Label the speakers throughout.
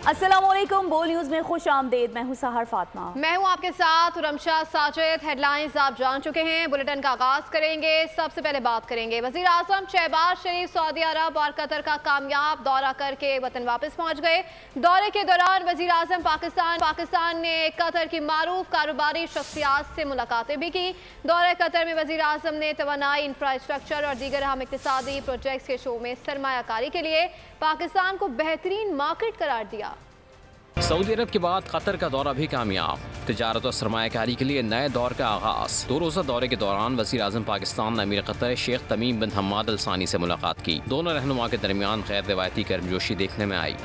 Speaker 1: अस्सलामुअलैकुम, बोल न्यूज़ में खुश आमदेद। मैं हूँ सहर फातिमा।
Speaker 2: मैं हूँ आपके साथ रमशा साजिद। हेडलाइंस आप जान चुके हैं। बुलेटिन का आगाज करेंगे। सबसे पहले बात करेंगे वज़ीर आज़म शहबाज शरीफ सऊदी अरब और कतर का कामयाब दौरा करके वतन वापस पहुँच गए। दौरे के दौरान वज़ीर आज़म पाकिस्तान ने कतर की मारूफ कारोबारी शख्सियात से मुलाकातें भी की। दौरे कतर में वज़ीर आज़म ने तवानाई, इंफ्रास्ट्रक्चर और दीगर अहम इक़्तिसादी प्रोजेक्ट्स के शो में सरमायाकारी के लिए पाकिस्तान को बेहतरीन मार्केट करार दिया।
Speaker 3: सऊदी अरब के बाद कतर का दौरा भी कामयाब, तिजारत और सरमायाकारी के लिए नए दौर का आगाज। 2 रोज़ा दौरे के दौरान वज़ीर आज़म पाकिस्तान अमीर कतर शेख तमीम बिन हम्माद अल सानी से मुलाकात की। दोनों रहनुमा के दरमियान गैर रिवायती गर्मजोशी देखने में आई।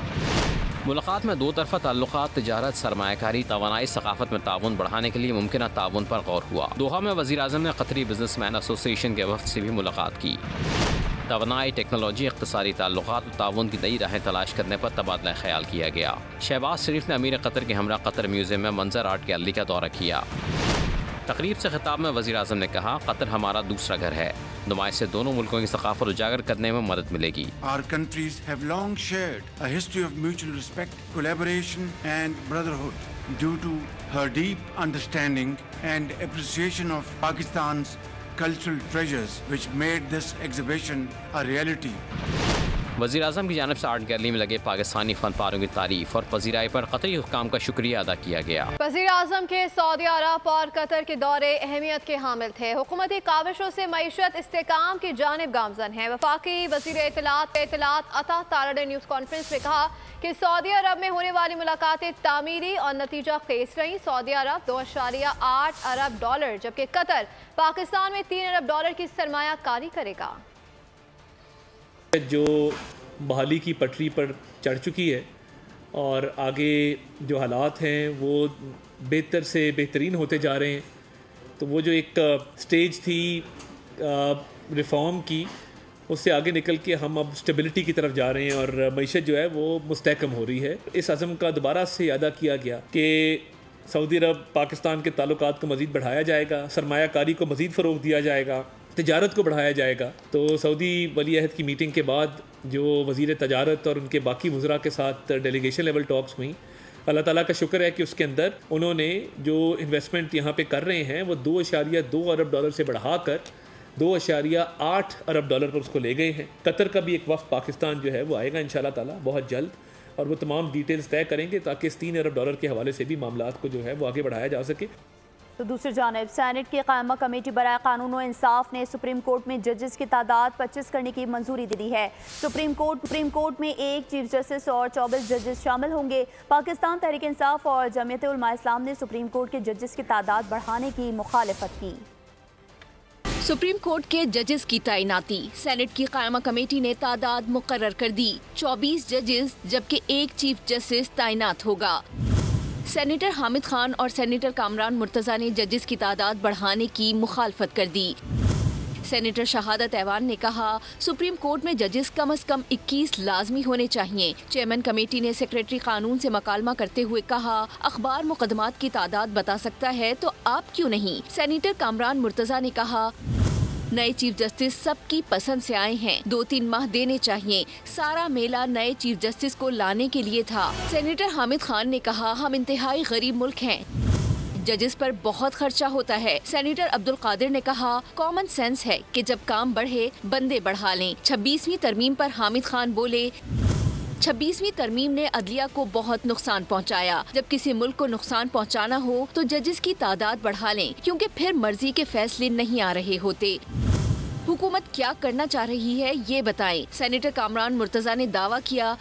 Speaker 3: मुलाकात में 2 तरफ़ा ताल्लुकात, तिजारत, सरमायाकारी, तवानाई, सकाफत में ताउन बढ़ाने के लिए मुमकिन ताउन पर गौर हुआ। दोहा में वज़ीर आज़म ने कतरी बिजनेसमैन एसोसिएशन के वफ़द से भी मुलाकात की। तवानाई, टेक्नोलॉजी, इक़्तिसादी ताल्लुकात और ताउन की नई राहें तलाश करने पर तबादला ख्याल किया गया। शहबाज शरीफ ने अमीर कतर के हमरा कतर म्यूज़ियम में मंजर आर्ट गैलरी का दौरा किया। तकरीब से खिताब में वज़ीर आज़म ने कहा, कतर हमारा दूसरा घर है। नुमाइश से दोनों मुल्कों की सकाफत उजागर करने में मदद मिलेगी।
Speaker 4: Our countries have long shared a history of mutual respect, collaboration and brotherhood. Due to her deep understanding and appreciation of Pakistan's cultural treasures, which made this exhibition a reality.
Speaker 3: वज़ीर आज़म की जानिब से आर्ट गैलरी में लगे पाकिस्तानी फनपारों की तारीफ और पजीराई पर कतरी हुक्काम का शुक्रिया अदा किया गया।
Speaker 2: वज़ीर आज़म के सऊदी अरब और कतर के दौरे अहमियत के हामिल थे। हुकूमती काविशों से मईशत इस्तेकाम की जानिब गामजन है। वफाकी वज़ीर इत्तलात अता तारा ने न्यूज़ कॉन्फ्रेंस में कहा कि सऊदी अरब में होने वाली मुलाकातें तामीरी और नतीजा खेज रही। सऊदी अरब $2.8 अरब जबकि कतर पाकिस्तान में $3 अरब की सरमायाकारी करेगा।
Speaker 5: जो बहाली की पटरी पर चढ़ चुकी है और आगे जो हालात हैं वो बेहतर से बेहतरीन होते जा रहे हैं। तो वो जो एक स्टेज थी रिफॉर्म की, उससे आगे निकल के हम अब स्टेबिलिटी की तरफ जा रहे हैं और मईशत जो है वो मुस्तहकम हो रही है। इस अज़म का दोबारा से अदा किया गया कि सऊदी अरब पाकिस्तान के ताल्लुकात को मज़ीद बढ़ाया जाएगा, सरमायाकारी को मज़ीद फ़रोग़ दिया जाएगा, तिजारत को बढ़ाया जाएगा। तो सऊदी वली अहद की मीटिंग के बाद जो वज़ीर तजारत और उनके बाकी वज़रा के साथ डेलीगेशन लेवल टॉक्स हुई, अल्लाह ताला का शुक्र है कि उसके अंदर उन्होंने जो इन्वेस्टमेंट यहाँ पे कर रहे हैं वो $2.2 अरब से बढ़ाकर $2.8 अरब पर उसको ले गए हैं। कतर का भी एक वफ़द पाकिस्तान जो है वो आएगा इंशाअल्लाह ताला बहुत जल्द और वो तमाम डिटेल्स तय करेंगे ताकि इस $3 अरब के हवाले से भी मामलात को जो है वो आगे बढ़ाया जा सके।
Speaker 1: तो दूसरी जानिब सेनेट की कायमा कमेटी बराए कानून और इंसाफ ने सुप्रीम कोर्ट में जजेस की तादाद 25 करने की मंजूरी दे दी है। सुप्रीम कोर्ट में 1 चीफ जस्टिस और 24 जजेस शामिल होंगे। पाकिस्तान तहरीक इंसाफ और जमीयत उलमा इस्लाम ने सुप्रीम कोर्ट के जजेस की तादाद बढ़ाने की मुखालिफत की।
Speaker 6: सुप्रीम कोर्ट के जजेस की तैनाती सेनेट की कायमा कमेटी ने तादाद मुकर्रर कर दी। 24 जजेस जबकि 1 चीफ जस्टिस तैनात होगा। सेनेटर हामिद खान और सेनेटर कामरान मुर्तज़ा ने जजेस की तादाद बढ़ाने की मुखालफत कर दी। सेनेटर शहादत ऐवान ने कहा, सुप्रीम कोर्ट में जजेस कम से कम 21 लाजमी होने चाहिए। चेयरमैन कमेटी ने सेक्रेटरी कानून से मकालमा करते हुए कहा, अखबार मुकदमात की तादाद बता सकता है तो आप क्यों नहीं। सेनेटर कामरान मुर्तज़ा ने कहा, नए चीफ जस्टिस सबकी पसंद से आए हैं, 2-3 माह देने चाहिए। सारा मेला नए चीफ जस्टिस को लाने के लिए था। सेनेटर हामिद खान ने कहा, हम इंतहाई गरीब मुल्क हैं, जजेस पर बहुत खर्चा होता है। सेनेटर अब्दुल कादिर ने कहा, कॉमन सेंस है कि जब काम बढ़े बंदे बढ़ा लें। 26वीं तरमीम पर हामिद खान बोले, 26वीं तरमीम ने अदलिया को बहुत नुकसान पहुंचाया। जब किसी मुल्क को नुकसान पहुंचाना हो तो जजेस की तादाद बढ़ा लें, क्योंकि फिर मर्जी के फैसले नहीं आ रहे होते। हुकूमत क्या करना चाह रही है ये बताएं। सेनेटर कामरान मुर्तज़ा ने दावा किया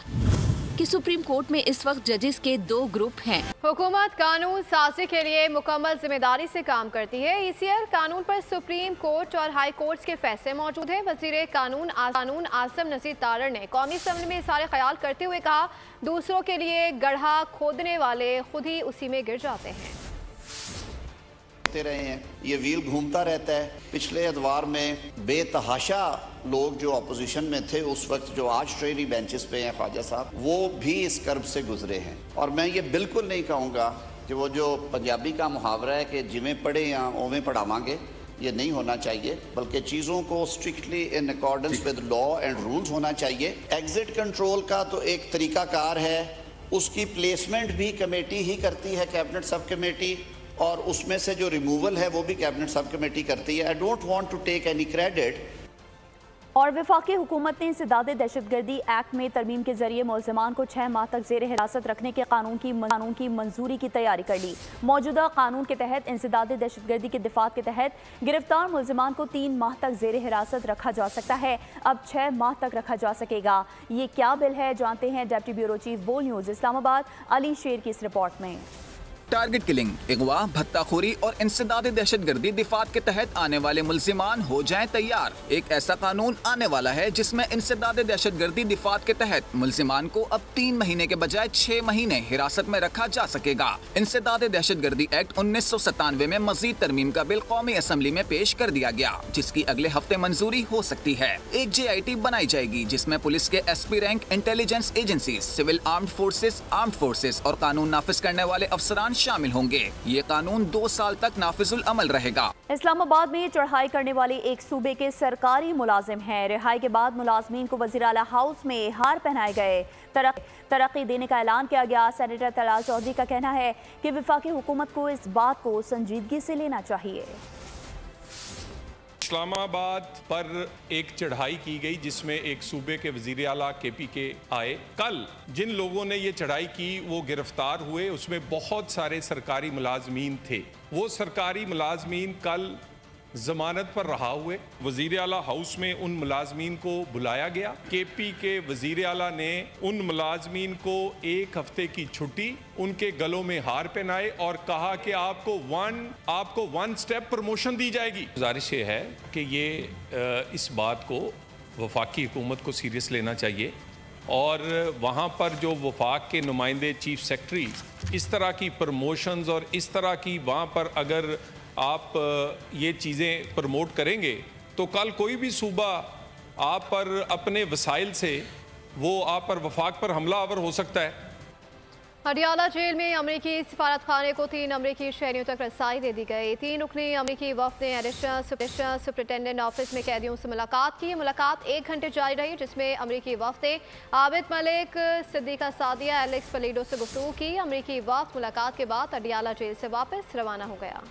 Speaker 6: कि सुप्रीम कोर्ट में इस वक्त जजेस के 2 ग्रुप हैं। हुकूमत कानून साजी के लिए मुकम्मल जिम्मेदारी से काम करती है। ECR कानून पर सुप्रीम कोर्ट और हाई कोर्ट के फैसले मौजूद हैं। वज़ीर कानून आसिम नज़ीर तारड़ ने कौमी असम्बली में इज़हार ख्याल करते हुए कहा, दूसरों के लिए गड्ढा खोदने वाले खुद ही उसी में गिर जाते हैं।
Speaker 7: रहे हैं, ये व्हील घूमता रहता है। पिछले अदवार में बेतहाशा लोग जो अपोजिशन में थे उस वक्त, जो आज ट्रेनी बेंचेस पे हैं ख्वाजा साहब, वो भी इस कर्ब से गुजरे हैं। और मैं ये बिल्कुल नहीं कहूँगा कि वो जो पंजाबी का मुहावरा है कि जिमें पढ़े या ओवें पढ़ावांगे, ये नहीं होना चाहिए, बल्कि चीज़ों को strictly in accordance with law and rules होना चाहिए। एग्जिट कंट्रोल का तो एक तरीकाकार है उसकी प्लेसमेंट भी कमेटी ही करती है, कैबिनेट सब कमेटी, और उसमें से जो रिमूवल है वो भी कैबिनेट सब कमेटी करती है। I don't want to take any credit.
Speaker 1: और वफाकी हुकूमत ने इंसदाद दहशतगर्दी एक्ट में तरमीम के जरिए मुलज़मान को 6 माह तक जेर हिरासत रखने के कानून की मंजूरी की तैयारी कर ली। मौजूदा कानून के तहत इंसदाद दहशतगर्दी के दिफात के तहत गिरफ्तार मुलज़मान को 3 माह तक जेर हिरासत रखा जा सकता है, अब 6 माह तक रखा जा सकेगा। ये क्या बिल है, जानते हैं डिप्टी ब्यूरो चीफ बोल न्यूज़ इस्लामाबाद अली शेर की इस रिपोर्ट में।
Speaker 8: टारगेट किलिंग, अगवा, भत्ताखोरी और इंसदाद दहशतगर्दी दिफात के तहत आने वाले मुल्जिमान हो जाएं तैयार। एक ऐसा कानून आने वाला है जिसमें इंसदाद दहशतगर्दी दिफात के तहत मुल्जिमान को अब 3 महीने के बजाय 6 महीने हिरासत में रखा जा सकेगा। इंसदाद दहशतगर्दी एक्ट 1997 में मजीद तरमीम का बिल कौमी असम्बली में पेश कर दिया गया, जिसकी अगले हफ्ते मंजूरी हो सकती है। एक JIT बनाई जाएगी जिसमें पुलिस के SP rank, intelligence agency, civil armed forces और कानून नाफिज करने वाले अफसरान शामिल होंगे। ये कानून 2 साल तक नाफिजुल अमल रहेगा।
Speaker 1: इस्लामाबाद में चढ़ाई करने वाले एक सूबे के सरकारी मुलाजिम हैं। रिहाई के बाद मुलाजमीन को वज़ीर आला हाउस में हार पहनाए गए, तरक्की देने का ऐलान किया गया। सेनेटर तलाल चौधरी का कहना है कि वफाकी हुकूमत को इस बात को संजीदगी से लेना चाहिए।
Speaker 9: इस्लामाबाद पर एक चढ़ाई की गई जिसमें एक सूबे के वज़ीर आला KPK आए। कल जिन लोगों ने ये चढ़ाई की वो गिरफ्तार हुए, उसमें बहुत सारे सरकारी मुलाजमीन थे। वो सरकारी मुलाजमीन कल जमानत पर रहा हुए। वज़ीर आला हाउस में उन मुलाजमीन को बुलाया गया। KPK वज़ीर आला ने उन मुलाजमीन को 1 हफ्ते की छुट्टी, उनके गलों में हार पहनाए और कहा कि आपको 1 स्टेप प्रमोशन दी जाएगी। गुजारिश ये है कि ये इस बात को वफाकी हुकूमत को सीरियस लेना चाहिए और वहाँ पर जो वफाक के नुमाइंदे चीफ सेक्रेटरी इस तरह की प्रमोशंस और इस तरह की वहाँ पर अगर आप ये चीज़ें प्रमोट करेंगे तो कल कोई भी सूबा आप पर अपने वसाइल से वो आप पर वफाक पर हमलावर हो सकता है।
Speaker 2: अडियाला जेल में अमरीकी सिफारत खाने को 3 अमरीकी शहरियों तक रसाई दे दी गई। 3 रुकनी अमरीकी वफ्द ने एडिशनल सुपरिटेंडेंट ऑफिस में कैदियों से मुलाकात की। मुलाकात 1 घंटे जारी रही, जिसमें अमरीकी वफ्द ने आबिद मलिक, सिद्दीका सादिया, एलेक्स पलीडो से गुफ्तगू की। अमरीकी वफ्द मुलाकात के बाद अडियाला जेल से वापस रवाना हो गया।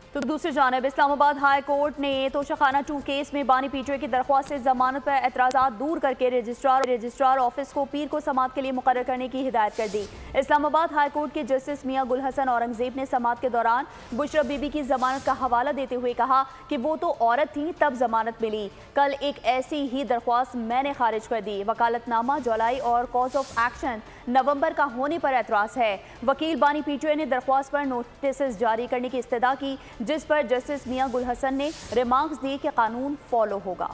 Speaker 1: तो दूसरी जानिब इस्लामाबाद हाई कोर्ट ने तोशाखाना 2 केस में बानी पीटीओ की दरख्वास्त से जमानत पर एतराज़ात दूर करके रजिस्ट्रार ऑफिस को पीर को समात के लिए मुकर्रर करने की हिदायत कर दी। इस्लामाबाद हाई कोर्ट के जस्टिस मियां गुल हसन औरंगजेब ने समात के दौरान बुशरा बीबी की जमानत का हवाला देते हुए कहा कि वो तो औरत थी तब जमानत मिली। कल एक ऐसी ही दरख्वास्त मैंने खारिज कर दी। वकालतनामा जुलाई और कॉज ऑफ एक्शन नवंबर का होने पर एतराज़ है। वकील बानी पीटीओ ने दरख्वास्त पर नोटिस जारी करने की इस्तदा की, जिस पर जस्टिस मियां गुल हसन ने रिमार्क्स दिए कि कानून फॉलो होगा।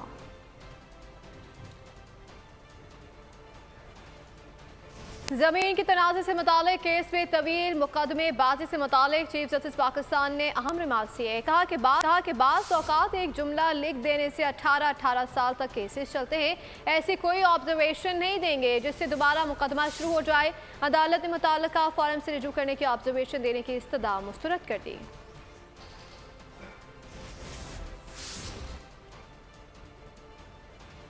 Speaker 2: जमीन की तनाज़े से मुतालिक केस में तवील मुकदमेबाजी से मुतालिक चीफ जस्टिस पाकिस्तान ने अहम रिमार्क्स दिए। कहा कि बाज़ औक़ात एक जुमला लिख देने से 18 साल तक केसेस चलते हैं। ऐसी कोई ऑब्जर्वेशन नहीं देंगे जिससे दोबारा मुकदमा शुरू हो जाए। अदालत ने मुताल्लिका फॉरम से रिजू करने की ऑब्जर्वेशन देने की इस्तदा मुस्तरद कर दी।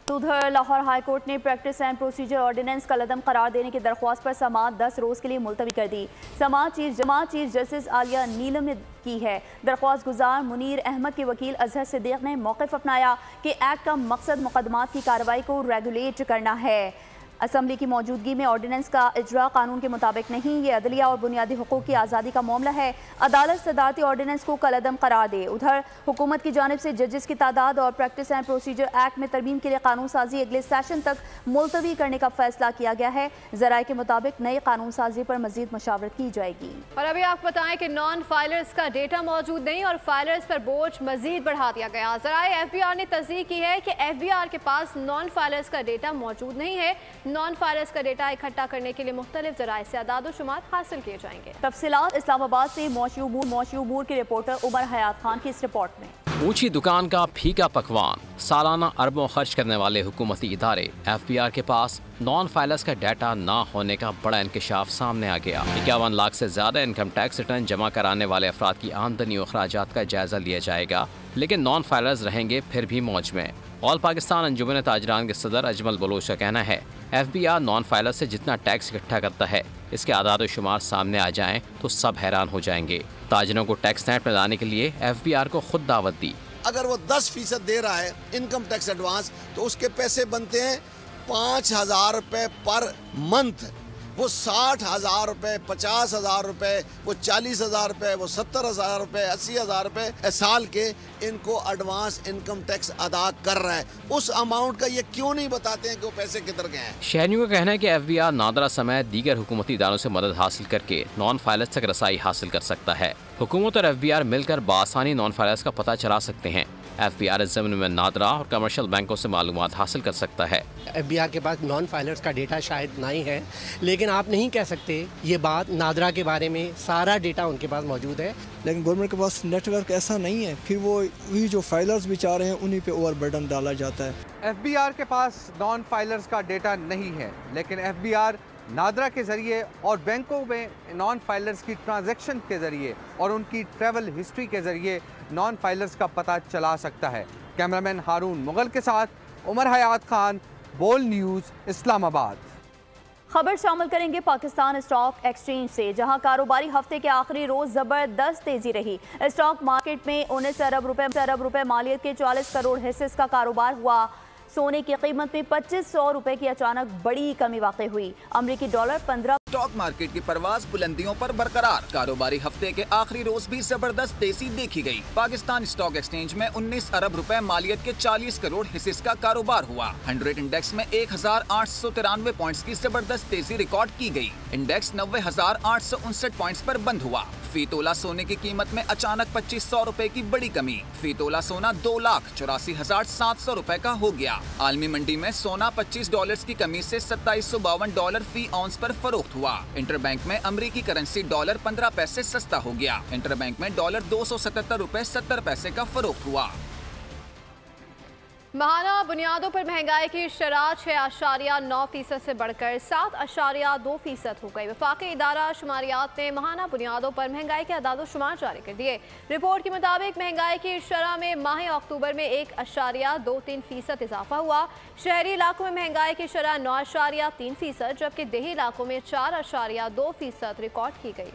Speaker 1: उधर लाहौर हाई कोर्ट ने प्रैक्टिस एंड प्रोसीजर ऑर्डिनेंस का कलअदम करार देने की दरख्वास्त पर समाअत 10 रोज़ के लिए मुलतवी कर दी। समाअत चीफ जस्टिस आलिया नीलम ने की है। दरख्वास्त गुजार मुनीर अहमद के वकील अजहर सिद्दीक ने मौक़िफ़ अपनाया कि एक्ट का मकसद मुकदमात की कार्रवाई को रेगुलेट करना है। असम्बली की मौजूदगी में ऑर्डिनेंस का इजरा कानून के मुताबिक नहीं, ये अदलिया और बुनियादी हुकूक की आज़ादी का मामला है। अदालत सदारती ऑर्डिनेंस को कलअदम करार दे। उधर हुकूमत की जानिब से जजेस की तादाद और प्रैक्टिस एंड प्रोसीजर एक्ट में तरमीम के लिए कानून साजी अगले सेशन तक मुलतवी करने का फैसला किया गया है। जराए के मुताबिक नई कानून साजी पर मजीद मशावरत की जाएगी।
Speaker 2: और अभी आपको बताएं कि नॉन फाइलर्स का डेटा मौजूद नहीं और फाइलर्स पर बोझ मजीद बढ़ा दिया गया। जराए FBR ने तस्दीक की है कि FBR के पास नॉन फाइलर्स का डेटा मौजूद नहीं है। नॉन फाइलर्स का डेटा इकट्ठा करने के लिए मुख्तलिफ जराए से अदाद शुमार हासिल किए जाएंगे।
Speaker 1: तफसीलात इस्लामाबाद से मौशूबूर की रिपोर्टर उमर हयात खान की इस रिपोर्ट में।
Speaker 3: ऊंची दुकान का फीका पकवान। सालाना अरबों खर्च करने वाले हुकूमती इदारे FBR के पास नॉन फाइलर्स का डाटा ना होने का बड़ा इंकशाफ सामने आ गया। 51 लाख से ज्यादा इनकम टैक्स रिटर्न जमा कराने वाले अफराद की आमदनी और अखराजात का जायजा लिया जाएगा, लेकिन नॉन फाइलर्स रहेंगे फिर भी मौज में। ऑल पाकिस्तान अंजुमन ताजरान के सदर अजमल बलोच का कहना है, FBR नॉन फाइलर से जितना टैक्स इकट्ठा करता है, इसके आदाद शुमार सामने आ जाएं तो सब हैरान हो जाएंगे। ताजरों को टैक्स नेट में लाने के लिए FBR को खुद दावत दी।
Speaker 10: अगर वो 10% दे रहा है इनकम टैक्स एडवांस, तो उसके पैसे बनते हैं 5,000 रुपये पर मंथ। वो 60,000 रुपये, 50,000 रुपये, वो 40,000 रुपये, वो 70,000 रुपये, 80,000 रुपये साल के इनको एडवांस इनकम टैक्स अदा कर रहा है। उस अमाउंट का ये क्यों नहीं बताते हैं कि वो पैसे किधर गए हैं?
Speaker 3: शहरियों का कहना है कि FBR नादरा समय दीगर हुकूमती इदारों से मदद हासिल करके नॉन फाइलर्स तक रसाई हासिल कर सकता है। हुकूमत और FBR मिलकर बआसानी नॉन फाइलर्स का पता चला सकते हैं। FBR इस ज़मीन में नादरा और कमर्शियल बैंकों से मालूमात हासिल कर सकता है।
Speaker 11: FBR के पास नॉन फाइलर्स का डेटा शायद नहीं है, लेकिन आप नहीं कह सकते ये बात। नादरा के बारे में सारा डेटा उनके पास मौजूद है,
Speaker 12: लेकिन गवर्नमेंट के पास नेटवर्क ऐसा नहीं है। फिर वही जो फाइलर्स बेचारे हैं उन्हीं पे ओवरबर्डन डाला जाता है।
Speaker 13: FBR के पास नॉन फाइलर्स का डेटा नहीं है, लेकिन FBR नादरा के ज़रिए और बैंकों में नॉन फाइलर्स की ट्रांजैक्शन के ज़रिए और उनकी ट्रैवल हिस्ट्री के ज़रिए नॉन फाइलर्स का पता चला सकता है। कैमरामैन हारून मुगल के साथ उमर हयात खान, बोल न्यूज़, इस्लामाबाद।
Speaker 1: खबर शामिल करेंगे पाकिस्तान स्टॉक एक्सचेंज से, जहां कारोबारी हफ्ते के आखिरी रोज जबरदस्त तेजी रही। स्टॉक मार्केट में 19 अरब रुपए मालियत के 40 करोड़ हिस्से का कारोबार हुआ। सोने की कीमत में 2500 रुपए की अचानक बड़ी कमी वाक़ई हुई। अमेरिकी डॉलर 15।
Speaker 8: स्टॉक मार्केट की परवाज बुलंदियों पर बरकरार। कारोबारी हफ्ते के आखिरी रोज भी जबरदस्त तेजी देखी गई। पाकिस्तान स्टॉक एक्सचेंज में 19 अरब रुपए मालियत के 40 करोड़ हिस्से का कारोबार हुआ। 100 इंडेक्स में 1893 पॉइंट्स की जबरदस्त तेजी रिकॉर्ड की गई। इंडेक्स 90,859 पॉइंट्स पर बंद हुआ। फी तोला सोने की कीमत में अचानक 2500 रुपए की बड़ी कमी। फी तोला सोना 2,84,700 रुपए का हो गया। आलमी मंडी में सोना $25 की कमी से $2752 फी औंस पर फरोख्त हुआ। इंटरबैंक में अमेरिकी करेंसी डॉलर 15 पैसे सस्ता हो गया। इंटरबैंक में डॉलर 277 रुपए 70 पैसे का फरोख्त हुआ।
Speaker 2: माहाना बुनियादों पर महंगाई की शरह 6.9% से बढ़कर 7.2% हो गई। वफाकी इदारा शुमारियात ने माहाना बुनियादों पर महंगाई के अदाद शुमार जारी कर दिए। रिपोर्ट के मुताबिक महंगाई की शरह में माह अक्टूबर में 1.23% इजाफा हुआ। शहरी इलाकों में महंगाई की शरह 9.3%, जबकि देही इलाकों में 4.2% रिकॉर्ड की गई।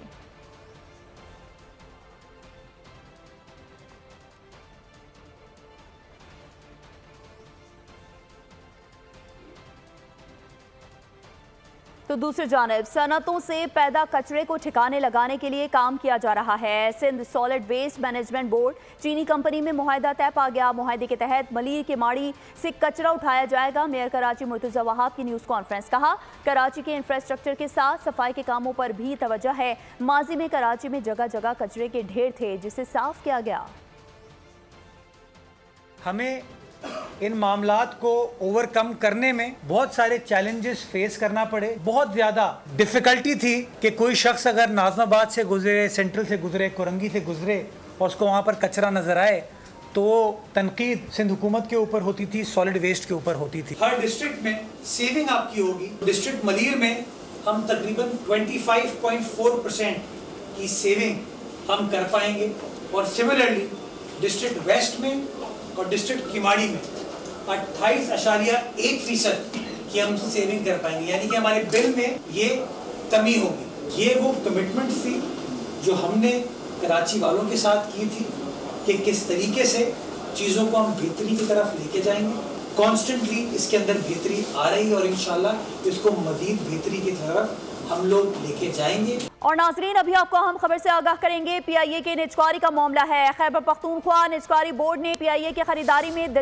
Speaker 1: तो दूसरी जानिब सनतों से पैदा कचरे को ठिकाने लगाने के लिए काम किया जा रहा है। Sindh solid waste management board चीनी कंपनी में मुआहदा तय पा गया। मुआहदे के तहत मलीर के माड़ी से कचरा उठाया जाएगा। मेयर कराची मुर्तज़ा वहाब की न्यूज़ कॉन्फ्रेंस। कहा, कराची के इंफ्रास्ट्रक्चर के साथ सफाई के कामों पर भी तवज्जो है। माजी में कराची में जगह जगह कचरे के ढेर थे, जिसे साफ किया गया।
Speaker 14: हमें इन मामलात को ओवरकम करने में बहुत सारे चैलेंजेस फेस करना पड़े। बहुत ज़्यादा डिफ़िकल्टी थी कि कोई शख्स अगर नाज़माबाद से गुजरे, सेंट्रल से गुजरे, कोरंगी से गुजरे और उसको वहाँ पर कचरा नज़र आए तो तनकीद सिंध हुकूमत के ऊपर होती थी, सॉलिड वेस्ट के ऊपर होती थी। हर डिस्ट्रिक्ट में सेविंग आपकी होगी। डिस्ट्रिक्ट मलीर में हम तकरीबन 25.4% की सेविंग हम कर पाएंगे और सिमिलरली डिस्ट्रिक्ट वेस्ट में और डिस्ट्रिक्ट किमाड़ी में 28.1% की हम सेविंग कर पाएंगे। यानी कि हमारे बिल में ये कमी होगी। ये वो कमिटमेंट थी जो हमने कराची वालों के साथ की थी कि किस तरीके से चीज़ों को हम बेहतरी की तरफ लेके जाएंगे। कॉन्स्टेंटली इसके अंदर बेहतरी आ रही है और इंशाल्लाह इसको मज़ीद बेहतरी की तरफ हम लोग लेके जाएंगे।
Speaker 1: और नाजरीन, अभी आपको हम खबर से आगाह करेंगे। PIA के निजकारी का मामला है। खैबर पख्तूनख्वा निजकारी बोर्ड ने PIA की खरीदारी में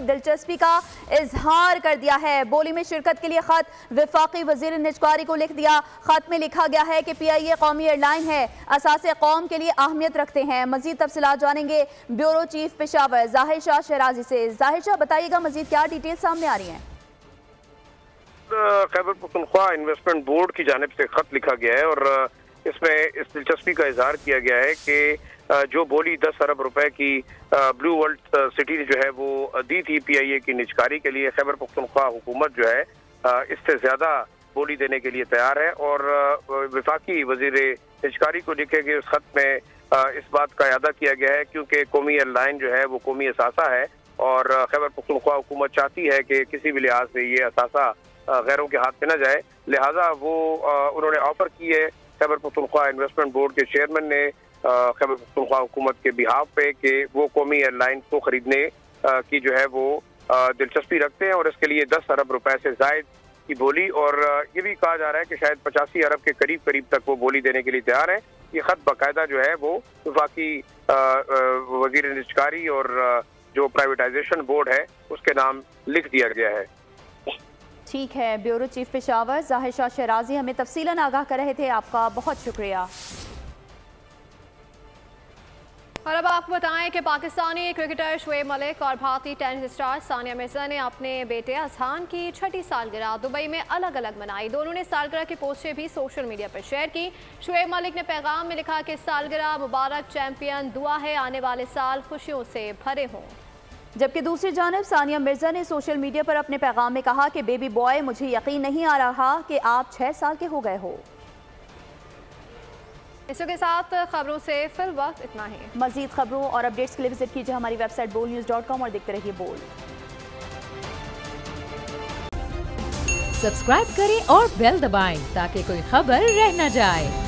Speaker 1: दिलचस्पी का इजहार कर दिया है। बोली में शिरकत के लिए खत वफाकी वजीर निजकारी को लिख दिया। खत में लिखा गया है कि PIA कौमी एयरलाइन है, असासे कौम के लिए अहमियत रखते हैं। मजीद तफसीलात जानेंगे ब्यूरो चीफ पेशावर जाहिर शाह शराजी से। जाहिर शाह, बताइएगा मजीद क्या डिटेल सामने आ रही हैं?
Speaker 15: खैबर पख्तूनख्वा इन्वेस्टमेंट बोर्ड की जानिब से खत लिखा गया है और इसमें इस दिलचस्पी का इजहार किया गया है कि जो बोली 10 अरब रुपए की ब्लू वर्ल्ड सिटी जो है वो दी थी PIA की निजकारी के लिए, खैबर पख्तूनख्वा हुकूमत जो है इससे ज्यादा बोली देने के लिए तैयार है। और वफाकी वजीर निजकारी को लिखे गए उस खत में इस बात का इरादा किया गया है, क्योंकि कौमी एयरलाइन जो है वो कौमी असासा है और खैबर पख्तूनख्वा हुकूमत चाहती है कि किसी भी लिहाज से ये असासा गैरों के हाथ में न जाए, लिहाजा वो उन्होंने ऑफर की है खैबर पख्तूनख्वा इन्वेस्टमेंट बोर्ड के चेयरमैन ने खैबर पख्तूनख्वा हुकूमत के बिहाफ पे कि वो कौमी एयरलाइन को खरीदने की जो है वो दिलचस्पी रखते हैं और इसके लिए 10 अरब रुपए से जायद की बोली, और ये भी कहा जा रहा है कि शायद 85 अरब के करीब तक वो बोली देने के लिए तैयार है। ये खत बाकायदा जो है वो वफाकी वजीर निजकारी और जो प्राइवेटाइजेशन बोर्ड है उसके नाम लिख दिया गया है।
Speaker 1: ठीक है, ब्यूरो चीफ पेशावर जाहिर शाह शराजी हमें तफसीलन आगाह कर रहे थे, आपका बहुत शुक्रिया।
Speaker 2: और अब आपको बताएं कि पाकिस्तानी क्रिकेटर शुएब मलिक और भारतीय टेनिस स्टार सानिया मिर्जा ने अपने बेटे अजहान की 6ठी सालगिरह दुबई में अलग अलग मनाई। दोनों ने सालगिरह की पोस्टें भी सोशल मीडिया पर शेयर की। शुएब मलिक ने पैगाम में लिखा कि सालगिरह मुबारक चैंपियन, दुआ है आने वाले साल खुशियों से भरे हों।
Speaker 1: जबकि दूसरी जानब सानिया मिर्जा ने सोशल मीडिया पर अपने पैगाम में कहा कि बेबी बॉय, मुझे यकीन नहीं आ रहा कि आप 6 साल के हो गए हो।
Speaker 2: इसी के साथ खबरों से फिल वक्त इतना ही।
Speaker 1: मजीद खबरों और अपडेट्स के लिए विजिट कीजिए हमारी वेबसाइट bolnews.com और देखते रहिए बोल।
Speaker 16: सब्सक्राइब करें और बेल दबाएं ताकि कोई खबर रह न जाए।